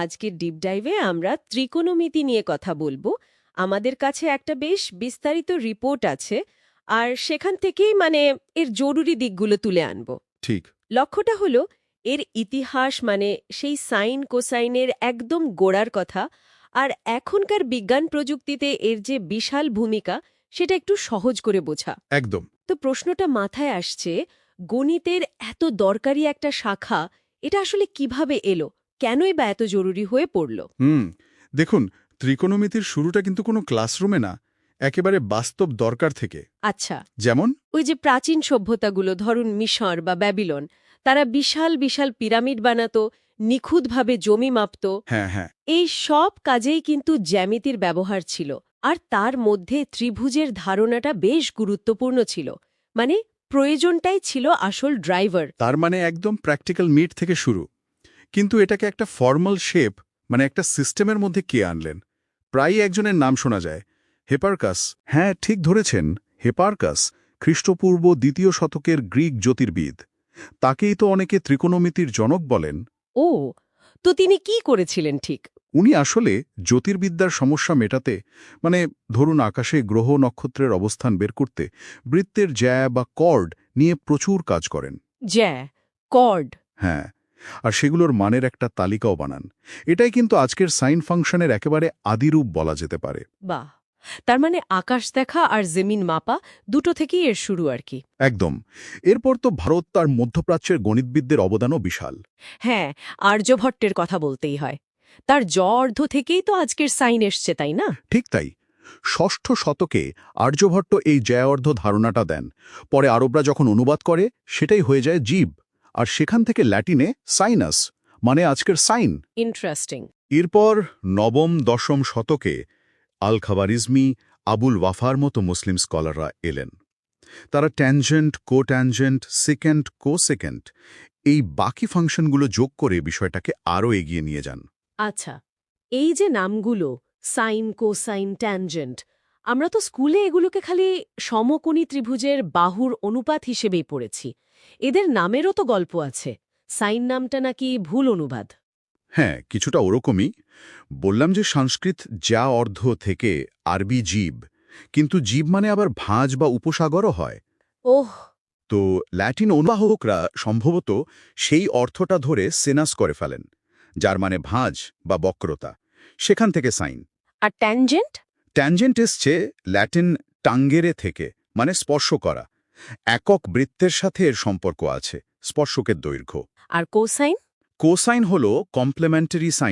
আজকের ডিপ ডাইভে আমরা ত্রিকোণমিতি নিয়ে কথা বলবো। আমাদের কাছে একটা বেশ বিস্তারিত রিপোর্ট আছে, আর সেখান থেকেই এর জরুরি দিকগুলো তুলে আনব। ঠিক। লক্ষ্যটা হলো এর ইতিহাস, সেই সাইন কোসাইনের একদম গোড়ার কথা, আর এখনকার বিজ্ঞান প্রযুক্তিতে এর যে বিশাল ভূমিকা সেটা একটু সহজ করে বোঝা। একদম। তো প্রশ্নটা মাথায় আসছে, গণিতের এত দরকারি একটা শাখা, এটা আসলে কিভাবে এলো, কেনই বা এত জরুরি হয়ে পড়ল? দেখুন, ত্রিকোণমিতির শুরুটা কিন্তু কোনো ক্লাসরুমে না, একেবারে বাস্তব দরকার থেকে। আচ্ছা, যেমন ওই যে প্রাচীন সভ্যতাগুলো, ধরুন মিশর বা ব্যাবিলন, তারা বিশাল বিশাল পিরামিড বানাতো, নিখুঁতভাবে জমি মাপত। হ্যাঁ হ্যাঁ এই সব কাজেই কিন্তু জ্যামিতির ব্যবহার ছিল, আর তার মধ্যে ত্রিভুজের ধারণাটা বেশ গুরুত্বপূর্ণ ছিল। প্রয়োজনটাই ছিল আসল ড্রাইভার। তার মানে একদম প্র্যাকটিক্যাল মিট থেকে শুরু। কিন্তু এটাকে একটা ফর্মাল শেপ, একটা সিস্টেমের মধ্যে কে আনলেন? প্রায়ই একজনের নাম শোনা যায়, হেপারকাস। হ্যাঁ, ঠিক ধরেছেন, হেপারকাস, খ্রিস্টপূর্ব 2য় শতকের গ্রিক জ্যোতির্বিদ। তাকেই তো অনেকে ত্রিকোণমিতির জনক বলেন। ও, তো তিনি কি করেছিলেন ঠিক? উনি আসলে জ্যোতির্বিদ্যার সমস্যা মেটাতে, ধরুন আকাশে গ্রহ নক্ষত্রের অবস্থান বের করতে বৃত্তের জ্যা বা কর্ড নিয়ে প্রচুর কাজ করেন। জ্যা, কর্ড। হ্যাঁ, আর সেগুলোর মানের একটা তালিকাও বানান। এটাই কিন্তু আজকের সাইন ফাংশনের একেবারে আদিরূপ বলা যেতে পারে। বাহ, তার আকাশ দেখা আর জমিন মাপা দুটো থেকেই এর শুরু আর কি। একদম। এরপর তো ভারত আর মধ্যপ্রাচ্যের গণিতবিদদের অবদানও বিশাল। হ্যাঁ, আর্যভট্টের কথা বলতেই হয়। তার অর্ধ থেকেই তো আজকের সাইন এসছে, তাই না? ঠিক তাই। 6ষ্ঠ শতকে আর্যভট্ট এই জ্যায়র্ধ ধারণাটা দেন। পরে আরবরা যখন অনুবাদ করে, সেটাই হয়ে যায় জীব, আর সেখান থেকে ল্যাটিনে সাইনাস, আজকের সাইন। ইন্টারেস্টিং। এরপর 9ম-10ম শতকে আল খাবারিজমি, আবুল ওয়াফার মতো মুসলিম স্কলাররা এলেন। তারা ট্যানজেন্ট, কোট্যানজেন্ট, সেকেন্ড, কোসেকেন্ট এই বাকি ফাংশনগুলো যোগ করে বিষয়টাকে আরও এগিয়ে নিয়ে যান। আচ্ছা, এই যে নামগুলো, সাইন, কোসাইন, ট্যানজেন্ট, আমরা তো স্কুলে এগুলোকে খালি সমকোণী ত্রিভুজের বাহুর অনুপাত হিসেবেই পড়েছি। এদের নামেরও তো গল্প আছে। সাইন নামটা নাকি ভুল অনুবাদ। হ্যাঁ, কিছুটা ওরকমই। বললাম যে সংস্কৃত যা অর্ধ থেকে আরবি জীব, কিন্তু জীব আবার ভাঁজ বা উপসাগরও হয়। ওহ। তো ল্যাটিন অনুবাহকরা সম্ভবত সেই অর্থটা ধরে সেনাস করে ফেলেন, যার ভাঁজ বা বক্রতা। সেখান থেকে সাইন। আর ট্যানজেন্ট? ট্যানজেন্ট এসছে ল্যাটিন টাঙ্গেরে থেকে, স্পর্শ করা। একক বৃত্তের সাথে এর সম্পর্ক আছে, স্পর্শকের দৈর্ঘ্য। আর কোসাইন? কোসাইন হল কমপ্লিমেন্টারি সাইন,